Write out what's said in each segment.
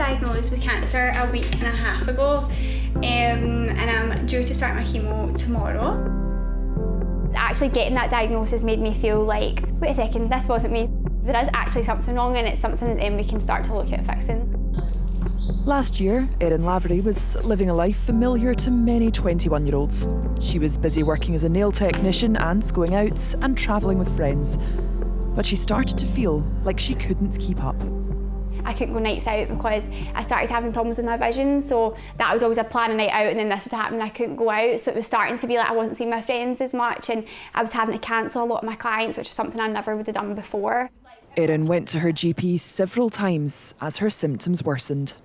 diagnosed with cancer a week and a half ago, and I'm due to start my chemo tomorrow. Actually getting that diagnosis made me feel like, wait a second, this wasn't me. There is actually something wrong, and it's something we can start to look at fixing. Last year, Erin Lavery was living a life familiar to many 21-year-olds. She was busy working as a nail technician and going out and travelling with friends. But she started to feel like she couldn't keep up. I couldn't go nights out because I started having problems with my vision, so that was always a plan a night out, and then this would happen and I couldn't go out, so it was starting to be like I wasn't seeing my friends as much, and I was having to cancel a lot of my clients, which is something I never would have done before. Erin went to her GP several times as her symptoms worsened.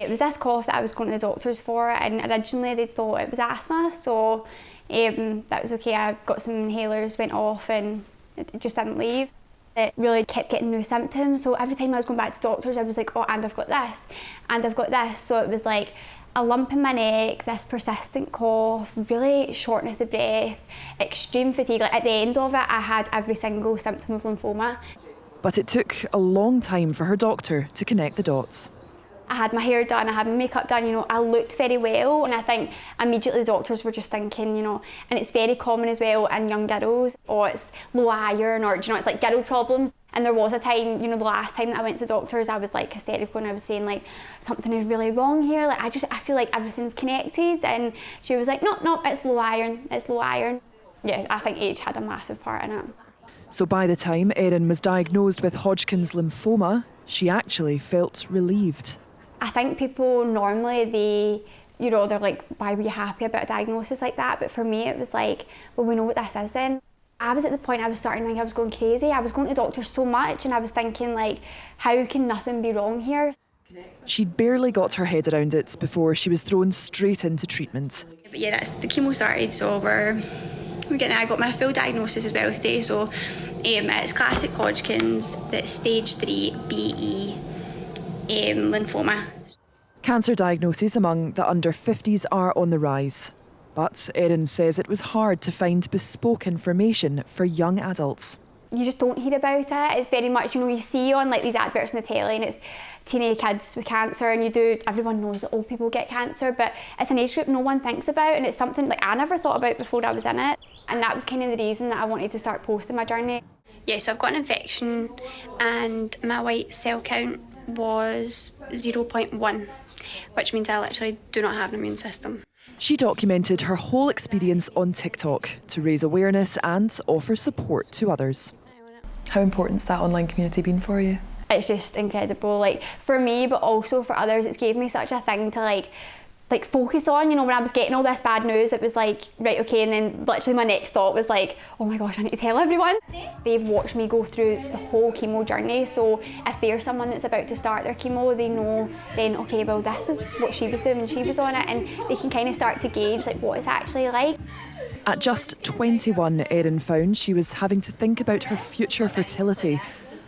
It was this cough that I was going to the doctors for, and originally they thought it was asthma, so that was okay. I got some inhalers, went off, and it just didn't leave. It really kept getting new symptoms, so every time I was going back to doctors I was like, oh, and I've got this, and I've got this. So it was like a lump in my neck, this persistent cough, really shortness of breath, extreme fatigue. Like at the end of it, I had every single symptom of lymphoma. But it took a long time for her doctor to connect the dots. I had my hair done, I had my makeup done, I looked very well, and I think immediately the doctors were just thinking, and it's very common as well in young girls, it's low iron, or it's like girl problems. And there was a time, the last time that I went to the doctors, I was like hysterical, and I was saying like, something is really wrong here, like I feel like everything's connected, and she was like, no, it's low iron. Yeah, I think age had a massive part in it. So by the time Erin was diagnosed with Hodgkin's lymphoma, she actually felt relieved. I think people normally, they're like, why were you happy about a diagnosis like that? But for me, it was like, well, we know what this is then. I was at the point I was starting to think I was going crazy. I was going to doctors so much, and I was thinking like, how can nothing be wrong here? She'd barely got her head around it before she was thrown straight into treatment. But yeah, the chemo started, so I got my full diagnosis as well today. So it's classic Hodgkin's, that's stage 3 BE. Lymphoma. Cancer diagnoses among the under 50s are on the rise. But Erin says it was hard to find bespoke information for young adults. You just don't hear about it. It's very much, you see on like these adverts on the telly, and it's teenage kids with cancer, and everyone knows that old people get cancer, but it's an age group no one thinks about, and it's something like I never thought about before I was in it. And that was kind of the reason that I wanted to start posting my journey. Yeah, so I've got an infection, and my white cell count was 0.1, which means I literally do not have an immune system. She documented her whole experience on TikTok to raise awareness and offer support to others. How important's that online community been for you? It's just incredible, like for me, but also for others. It's gave me such a thing to like focus on. When I was getting all this bad news, it was like, right, okay, and then literally my next thought was like, oh my gosh, I need to tell everyone. They've watched me go through the whole chemo journey, so if they're someone that's about to start their chemo, they know then, okay, well, this was what she was doing when she was on it, and they can kind of start to gauge like what it's actually like. At just 21, Erin found she was having to think about her future fertility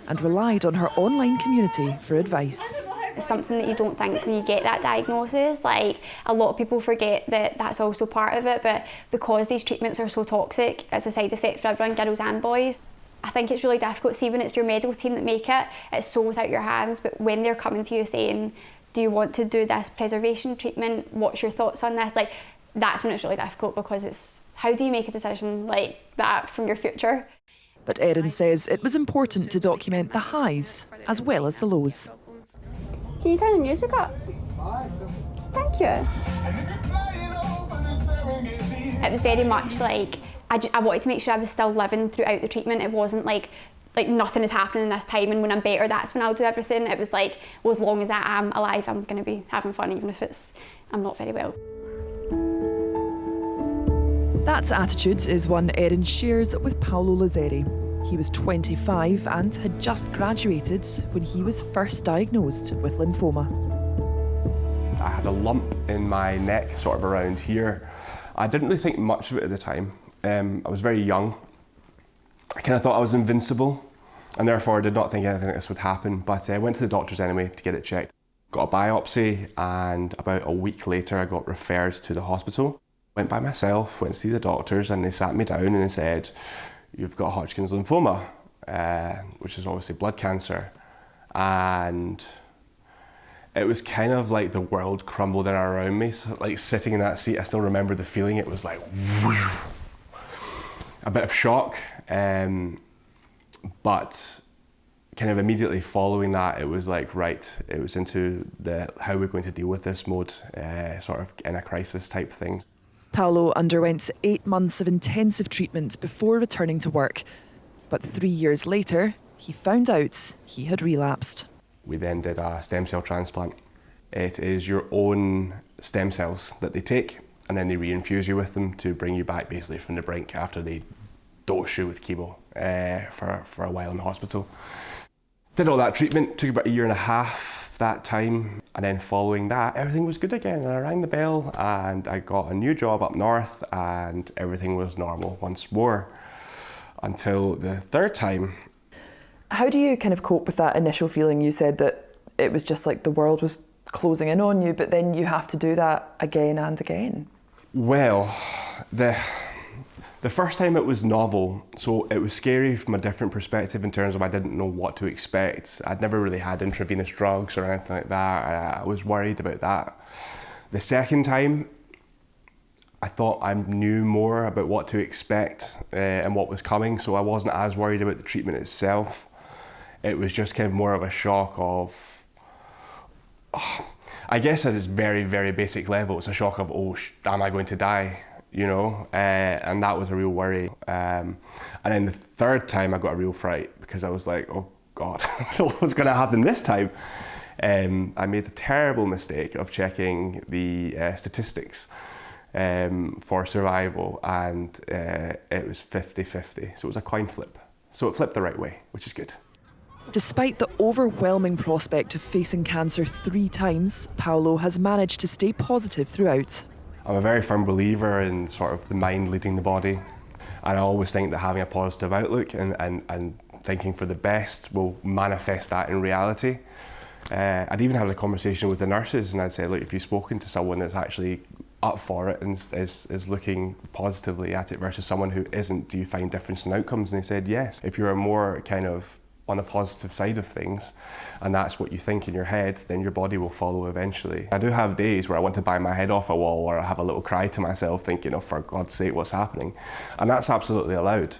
and relied on her online community for advice. It's something that you don't think when you get that diagnosis. Like, a lot of people forget that that's also part of it, but because these treatments are so toxic, it's a side effect for everyone, girls and boys. I think it's really difficult. See, when it's your medical team that make it, it's so without your hands, but when they're coming to you saying, do you want to do this preservation treatment? What's your thoughts on this? Like, that's when it's really difficult, because it's, how do you make a decision like that from your future? But Erin says it was important to document the highs as well as the lows. Can you turn the music up? Thank you. It was very much like, I wanted to make sure I was still living throughout the treatment. It wasn't like nothing is happening this time, and when I'm better, that's when I'll do everything. It was like, well, as long as I am alive, I'm going to be having fun, even if I'm not very well. That attitude is one Erin shares with Paolo Lizzeri. He was 25 and had just graduated when he was first diagnosed with lymphoma. I had a lump in my neck, sort of around here. I didn't really think much of it at the time. I was very young. I kind of thought I was invincible, and therefore I did not think anything like this would happen. But I went to the doctors anyway to get it checked. Got a biopsy, and about a week later I got referred to the hospital. Went by myself, went to see the doctors, and they sat me down and they said, you've got Hodgkin's lymphoma, which is obviously blood cancer. And it was kind of like the world crumbled in around me. So, like sitting in that seat, I still remember the feeling. It was like a bit of shock, but kind of immediately following that, it was like, right, it was into the how we're going to deal with this mode, sort of in a crisis type thing. Paolo underwent 8 months of intensive treatment before returning to work. But 3 years later, he found out he had relapsed. We then did a stem cell transplant. It is your own stem cells that they take, and then they reinfuse you with them to bring you back basically from the brink after they dose you with chemo for a while in the hospital. Did all that treatment, took about 1.5 years that time, and then following that, everything was good again, and I rang the bell and I got a new job up north and everything was normal once more, until the third time. How do you kind of cope with that initial feeling? You said that it was just like the world was closing in on you, but then you have to do that again and again. Well, the first time it was novel, so it was scary from a different perspective in terms of I didn't know what to expect. I'd never really had intravenous drugs or anything like that. I was worried about that. The second time, I thought I knew more about what to expect and what was coming, so I wasn't as worried about the treatment itself. It was just kind of more of a shock of, I guess at its very, very basic level, it's a shock of, am I going to die? You know, and that was a real worry. And then the third time I got a real fright because I was like, oh God, what's going to happen this time? I made the terrible mistake of checking the statistics for survival, and it was 50-50, so it was a coin flip. So it flipped the right way, which is good. Despite the overwhelming prospect of facing cancer 3 times, Paolo has managed to stay positive throughout. I'm a very firm believer in sort of the mind leading the body, and I always think that having a positive outlook and thinking for the best will manifest that in reality. I'd even had a conversation with the nurses, and I'd say, look, if you've spoken to someone that's actually up for it and is looking positively at it versus someone who isn't, do you find difference in outcomes? And they said yes. If you're more kind of on the positive side of things, and that's what you think in your head, then your body will follow eventually. I do have days where I want to bang my head off a wall, or I have a little cry to myself thinking, oh, for God's sake, what's happening? And that's absolutely allowed.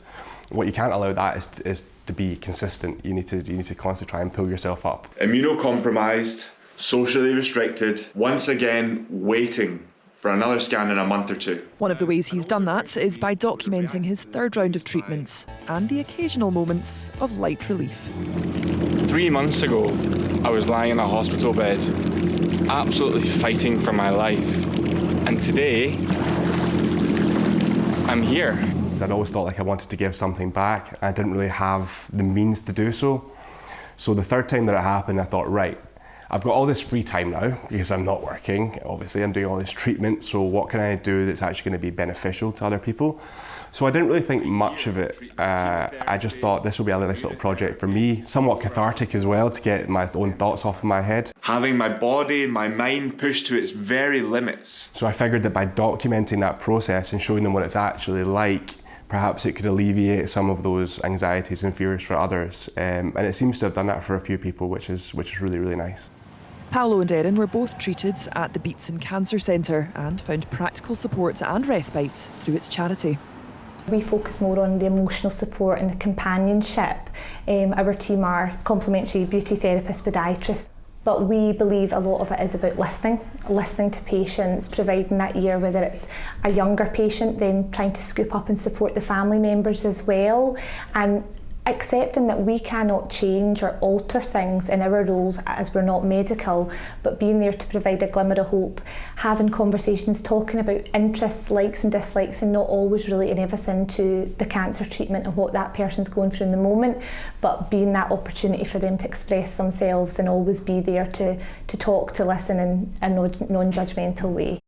What you can't allow that is to be consistent. You need to constantly try and pull yourself up. Immunocompromised, socially restricted, once again waiting for another scan in a month or 2. One of the ways he's done that is by documenting his 3rd round of treatments and the occasional moments of light relief. 3 months ago, I was lying in a hospital bed, absolutely fighting for my life. And today, I'm here. I'd always thought like I wanted to give something back. I didn't really have the means to do so. So the 3rd time that it happened, I thought, right, I've got all this free time now because I'm not working. Obviously, I'm doing all this treatment, so what can I do that's actually going to be beneficial to other people? So I didn't really think much of it. I just thought this will be a nice little project for me, somewhat cathartic as well, to get my own thoughts off of my head. Having my body and my mind pushed to its very limits. So I figured that by documenting that process and showing them what it's actually like, perhaps it could alleviate some of those anxieties and fears for others. And it seems to have done that for a few people, which is really, really nice. Paolo and Erin were both treated at the Beatson Cancer Centre and found practical support and respite through its charity. We focus more on the emotional support and the companionship. Our team are complementary beauty therapists, podiatrists, but we believe a lot of it is about listening to patients, providing that ear, whether it's a younger patient, then trying to scoop up and support the family members as well, and accepting that we cannot change or alter things in our roles as we're not medical, but being there to provide a glimmer of hope, having conversations, talking about interests, likes and dislikes, and not always relating everything to the cancer treatment and what that person's going through in the moment, but being that opportunity for them to express themselves and always be there to talk, to listen in a non-judgmental way.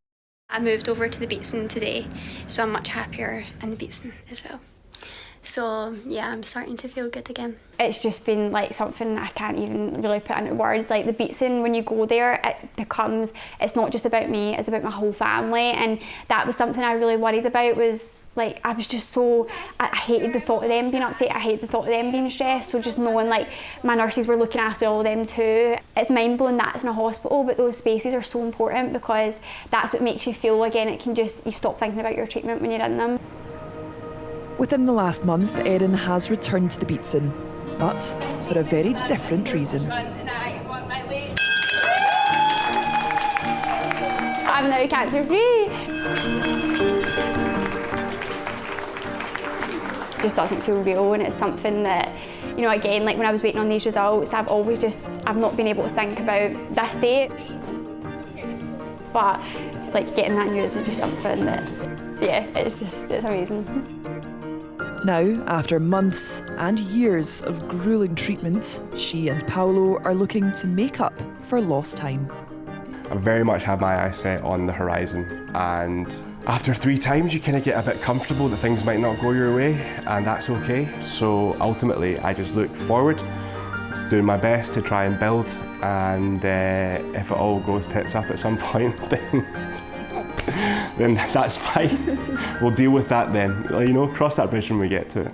I moved over to the Beatson today, so I'm much happier in the Beatson as well. So yeah, I'm starting to feel good again. It's just been like something I can't even really put into words. Like the Beatson, when you go there, it's not just about me, it's about my whole family. And that was something I really worried about, was like, I was just so, I hated the thought of them being upset, I hated the thought of them being stressed. So just knowing like my nurses were looking after all of them too. It's mind blowing that it's in a hospital, but those spaces are so important because that's what makes you feel again. It can just, you stop thinking about your treatment when you're in them. Within the last month, Erin has returned to the Beatson, but for a very different reason. I'm now cancer free. It just doesn't feel real, and it's something that, you know, again, like when I was waiting on these results, I've not been able to think about this date. But like getting that news is just something that, yeah, it's amazing. Now, after months and years of gruelling treatment, she and Paolo are looking to make up for lost time. I very much have my eyes set on the horizon, and after 3 times you kind of get a bit comfortable that things might not go your way, and that's okay. So ultimately I just look forward, doing my best to try and build, and if it all goes tits up at some point, then that's fine. We'll deal with that then. You know, cross that bridge when we get to it.